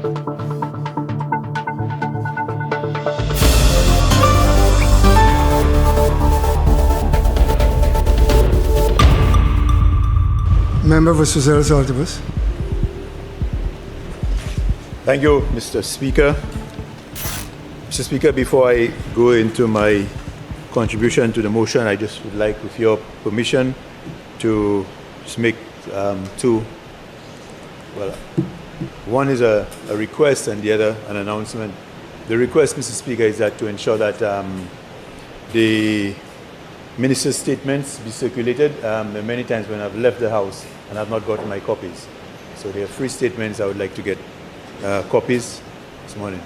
Member for Saint Lucians. Thank you, Mr. Speaker. Mr. Speaker, before I go into my contribution to the motion, I just would like, with your permission, to just make two. Well, one is a request and the other an announcement. The request, Mr. Speaker, is that to ensure that the minister's statements be circulated. Many times when I've left the House and I've not gotten my copies. So they are free statements. I would like to get copies this morning.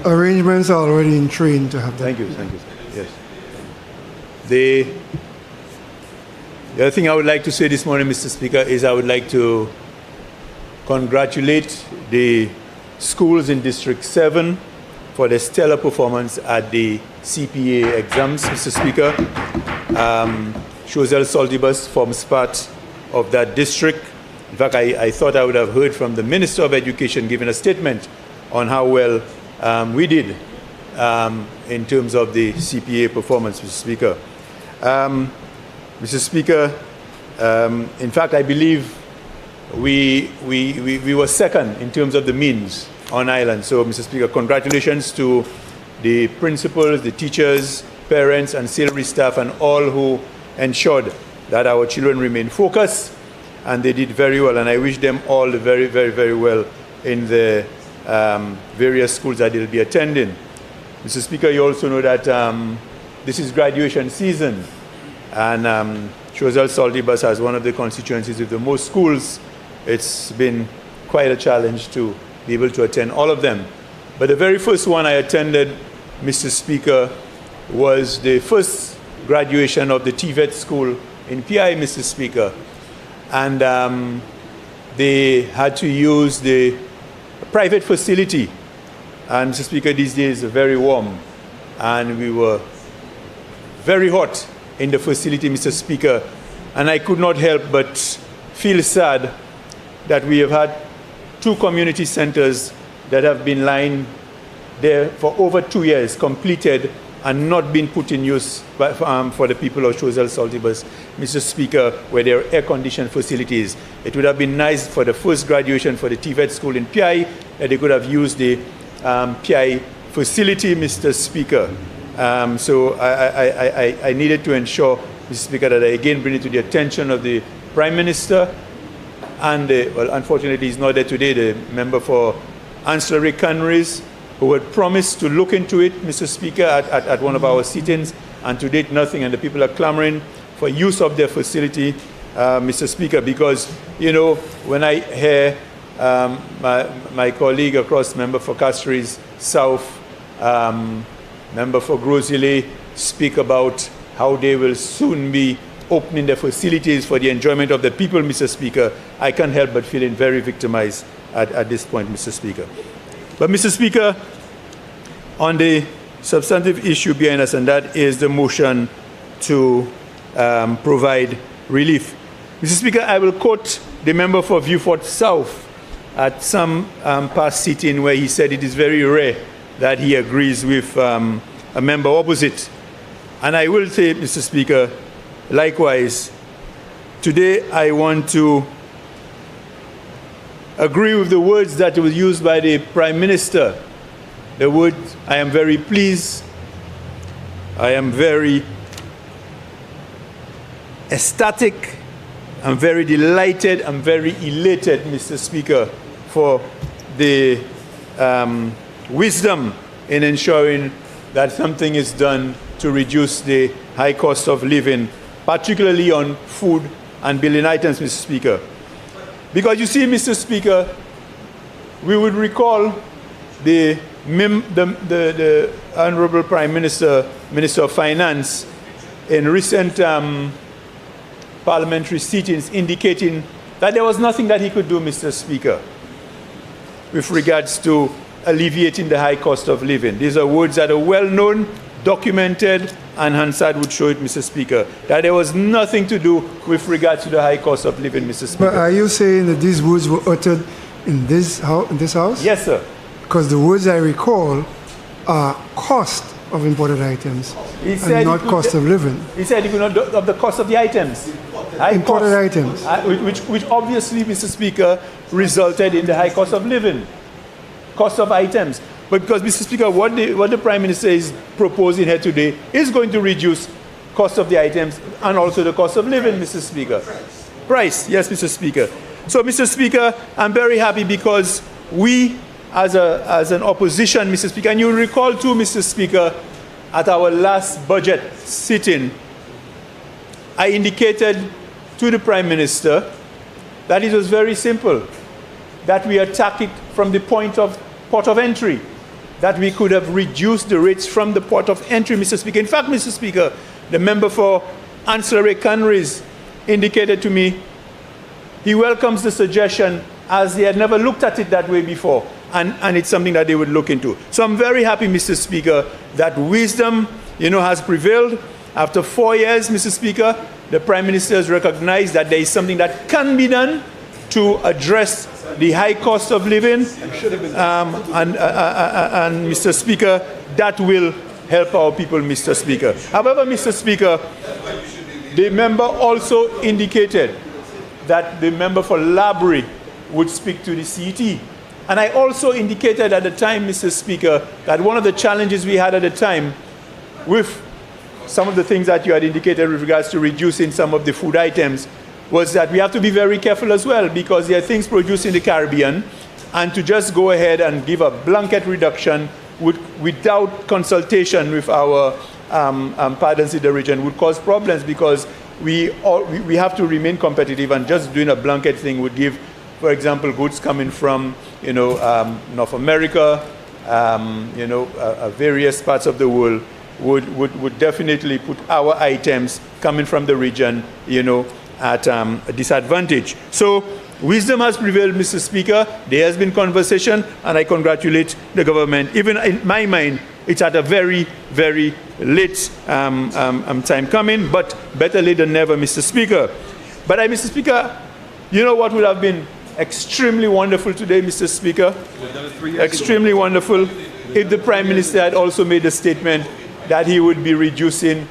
Arrangements are already in train to have that. Thank you, sir. Yes. The other thing I would like to say this morning, Mr. Speaker, is I would like to congratulate the schools in District 7 for their stellar performance at the CPA exams, Mr. Speaker. Choiseul Saltibus forms part of that district. In fact, I thought I would have heard from the Minister of Education giving a statement on how well we did in terms of the CPA performance, Mr. Speaker. Mr. Speaker, in fact, I believe we were second in terms of the means on island. So, Mr. Speaker, congratulations to the principals, the teachers, parents, and ancillary staff, and all who ensured that our children remain focused, and they did very well. And I wish them all very, very, very well in the various schools that they'll be attending. Mr. Speaker, you also know that this is graduation season, and Choiseul Saltibus has one of the constituencies with the most schools. It's been quite a challenge to be able to attend all of them. But the very first one I attended, Mr. Speaker, was the first graduation of the TVET school in PI, Mr. Speaker. And they had to use the private facility. And Mr. Speaker, these days are very warm. And we were very hot in the facility, Mr. Speaker. And I could not help but feel sad that we have had 2 community centers that have been lying there for over 2 years, completed and not been put in use for the people of Choiseul Saltibus, Mr. Speaker, where there are air-conditioned facilities. It would have been nice for the first graduation for the TVET school in PI that they could have used the PI facility, Mr. Speaker. So I needed to ensure, Mr. Speaker, that I again bring it to the attention of the Prime Minister and, well, unfortunately he's not there today, the member for ancillary canneries, who had promised to look into it, Mr. Speaker, at one of our sit-ins, and to date nothing, and the people are clamoring for use of their facility, Mr. Speaker, because, you know, when I hear my colleague across, member for Castries South, member for Grosile, speak about how they will soon be opening their facilities for the enjoyment of the people, Mr. Speaker, I can't help but feeling very victimized at this point, Mr. Speaker. But, Mr. Speaker, on the substantive issue behind us, and that is the motion to provide relief. Mr. Speaker, I will quote the member for Vieux-Fort South at some past sitting where he said it is very rare that he agrees with a member opposite. And I will say, Mr. Speaker, likewise, today I want to agree with the words that were used by the Prime Minister. The words, I am very pleased, I am very ecstatic, I'm very delighted, I'm very elated, Mr. Speaker, for the wisdom in ensuring that something is done to reduce the high cost of living, particularly on food and building items, Mr. Speaker. Because you see, Mr. Speaker, we would recall the Honorable Prime Minister, Minister of Finance, in recent parliamentary sittings indicating that there was nothing that he could do, Mr. Speaker, with regards to alleviating the high cost of living. These are words that are well known, documented, and Hansard would show it, Mr. Speaker, that there was nothing to do with regards to the high cost of living, Mr. Speaker. But are you saying that these words were uttered in this house? Yes, sir. Because the words I recall are cost of imported items and not cost of living. He said he could not of the cost of the items. Imported items. Which obviously, Mr. Speaker, resulted in the high cost of living, cost of items. But because, Mr. Speaker, what the Prime Minister is proposing here today is going to reduce cost of the items and also the cost of living, Mr. Speaker. Price, yes, Mr. Speaker. So, Mr. Speaker, I'm very happy because we, as an opposition, Mr. Speaker, and you recall too, Mr. Speaker, at our last budget sitting, I indicated to the Prime Minister that it was very simple, that we attack it from the port of entry, that we could have reduced the rates from the port of entry, Mr. Speaker. In fact, Mr. Speaker, the member for Ancillary Countries indicated to me he welcomes the suggestion as he had never looked at it that way before, and it's something that they would look into. So I'm very happy, Mr. Speaker, that wisdom, has prevailed. After 4 years, Mr. Speaker, the Prime Minister has recognized that there is something that can be done to address the high cost of living, and Mr. Speaker, that will help our people, Mr. Speaker. However, Mr. Speaker, the member also indicated that the member for Labrie would speak to the CET. And I also indicated at the time, Mr. Speaker, that one of the challenges we had at the time with some of the things that you had indicated with regards to reducing some of the food items was that we have to be very careful as well, because there are things produced in the Caribbean, and to just go ahead and give a blanket reduction without consultation with our partners in the region would cause problems, because we have to remain competitive, and just doing a blanket thing would give, for example, goods coming from North America, various parts of the world would definitely put our items coming from the region, at a disadvantage. So wisdom has prevailed, Mr. Speaker. There has been conversation, and I congratulate the government. Even in my mind, it's at a very, very late time coming, but better late than never, Mr. Speaker. But Mr. Speaker, you know what would have been extremely wonderful today, Mr. Speaker? Extremely wonderful if the Prime Minister had also made a statement that he would be reducing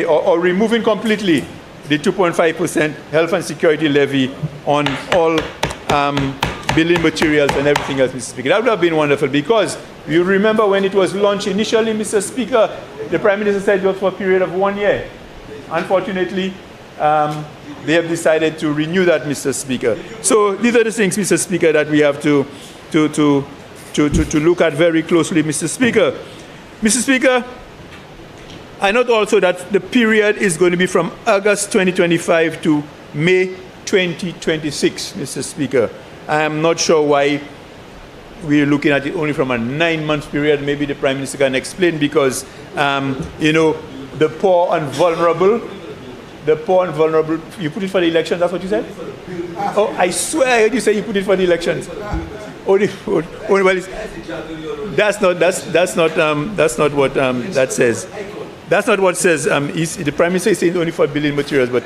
or removing completely the 2.5% health and security levy on all building materials and everything else, Mr. Speaker. That would have been wonderful, because you remember when it was launched initially, Mr. Speaker, the Prime Minister said it was for a period of 1 year. Unfortunately, they have decided to renew that, Mr. Speaker. So these are the things, Mr. Speaker, that we have to look at very closely, Mr. Speaker. Mr. Speaker, I note also that the period is going to be from August 2025 to May 2026, Mr. Speaker. I am not sure why we're looking at it only from a 9-month period. Maybe the Prime Minister can explain, because, the poor and vulnerable, you put it for the election, that's what you said? Oh, I swear I heard you say you put it for the elections. That's not what that says. That's not what it says. The Prime Minister is saying only for building materials, but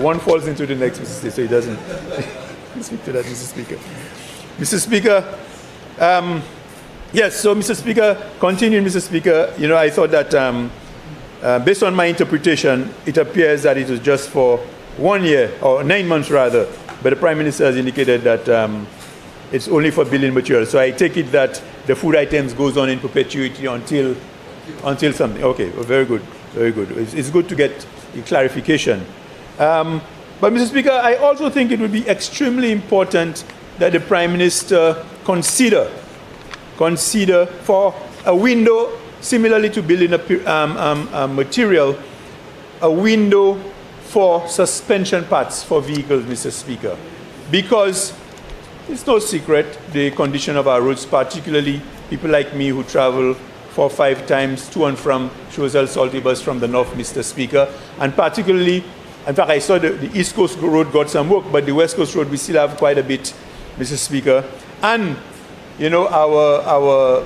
one falls into the next, Mr. Speaker, so he doesn't speak to that, Mr. Speaker. Mr. Speaker, yes, so Mr. Speaker, continuing, Mr. Speaker, I thought that based on my interpretation, it appears that it was just for 1 year, or 9 months rather, but the Prime Minister has indicated that it's only for building materials. So I take it that the food items goes on in perpetuity until something. Okay, well, very good, very good. It's good to get the clarification. But Mr. Speaker, I also think it would be extremely important that the Prime Minister consider for a window, similarly to building a material, a window for suspension parts for vehicles, Mr. Speaker. Because it's no secret, the condition of our roads, particularly people like me who travel 4 or 5 times to and from Choiseul Saltibus from the north, Mr. Speaker, and particularly, in fact, I saw the East Coast Road got some work, but the West Coast Road we still have quite a bit, Mr. Speaker. And our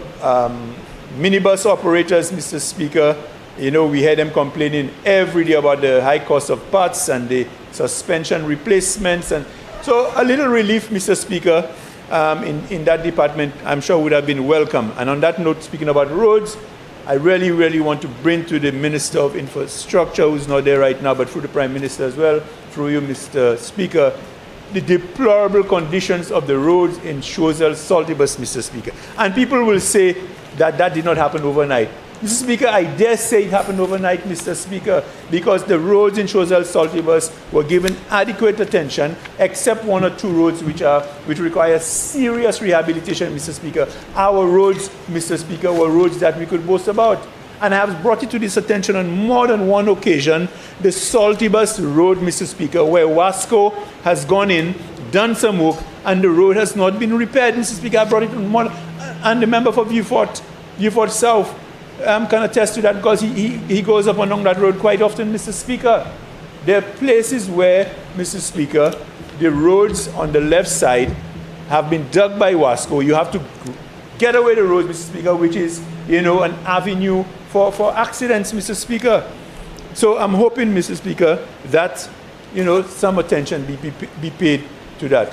minibus operators, Mr. Speaker, we hear them complaining every day about the high cost of parts and the suspension replacements, and So a little relief, Mr. Speaker, in that department, I'm sure would have been welcome. And on that note, speaking about roads, I really, really want to bring to the Minister of Infrastructure, who's not there right now, but through the Prime Minister as well, through you, Mr. Speaker, the deplorable conditions of the roads in Choiseul, Saltibus, Mr. Speaker. And people will say that that did not happen overnight. Mr. Speaker, I dare say it happened overnight, Mr. Speaker, because the roads in Choiseul, Saltibus were given adequate attention, except one or two roads which require serious rehabilitation, Mr. Speaker. Our roads, Mr. Speaker, were roads that we could boast about. And I have brought it to this attention on more than one occasion, the Saltibus Road, Mr. Speaker, where Wasco has gone in, done some work, and the road has not been repaired, Mr. Speaker. I brought it on more, and the member for Vieux South, can attest to that because he goes up along that road quite often, Mr. Speaker. There are places where, Mr. Speaker, the roads on the left side have been dug by Wasco. You have to get away the roads, Mr. Speaker, which is, an avenue for accidents, Mr. Speaker. So I'm hoping, Mr. Speaker, that, some attention be paid to that.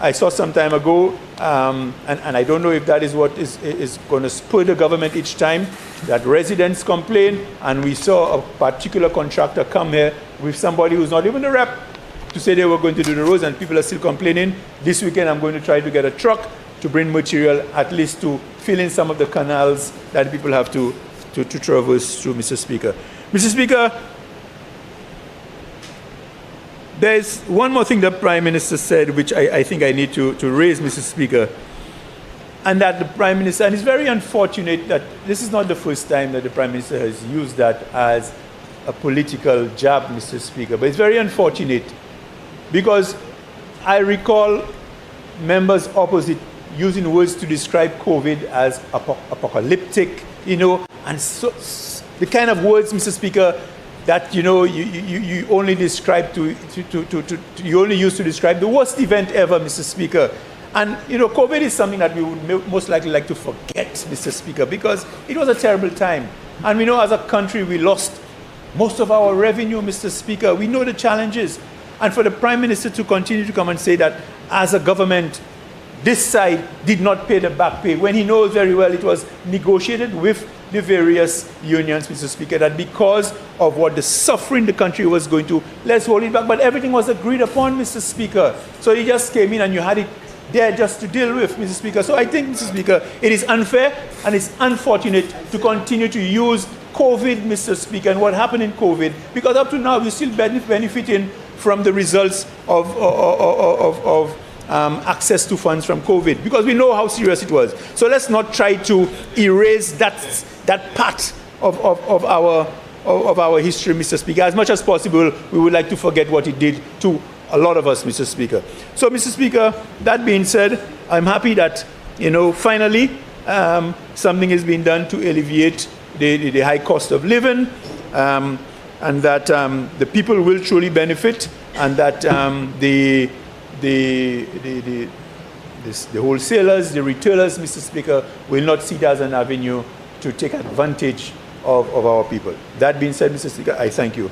I saw some time ago, and I don't know if that is what is going to spur the government each time, that residents complain, and we saw a particular contractor come here with somebody who's not even a rep to say they were going to do the roads, and people are still complaining. This weekend I'm going to try to get a truck to bring material, at least to fill in some of the canals that people have to traverse through, Mr. Speaker. Mr. Speaker, there's one more thing the Prime Minister said, which I think I need to raise, Mr. Speaker, and that the Prime Minister, and it's very unfortunate that this is not the first time that the Prime Minister has used that as a political jab, Mr. Speaker, but it's very unfortunate because I recall members opposite using words to describe COVID as apocalyptic, and so the kind of words, Mr. Speaker, that you only describe you only use to describe the worst event ever, Mr. Speaker. And COVID is something that we would most likely like to forget, Mr. Speaker, because it was a terrible time. And we know as a country we lost most of our revenue, Mr. Speaker. We know the challenges. And for the Prime Minister to continue to come and say that as a government, this side did not pay the back pay, when he knows very well it was negotiated with the various unions, Mr. Speaker, that because of what the suffering the country was going to, let's hold it back. But everything was agreed upon, Mr. Speaker. So he just came in and you had it there just to deal with, Mr. Speaker. So I think, Mr. Speaker, it is unfair and it's unfortunate to continue to use COVID, Mr. Speaker, and what happened in COVID, because up to now we're still benefiting from the results of access to funds from COVID, because we know how serious it was. So let's not try to erase that part of our history, Mr. Speaker. As much as possible, we would like to forget what it did to a lot of us, Mr. Speaker. So, Mr. Speaker, that being said, I'm happy that, finally, something is being done to alleviate the high cost of living, and that the people will truly benefit, and that the wholesalers, the retailers, Mr. Speaker, will not see it as an avenue to take advantage of our people. That being said, Mr. Speaker, I thank you.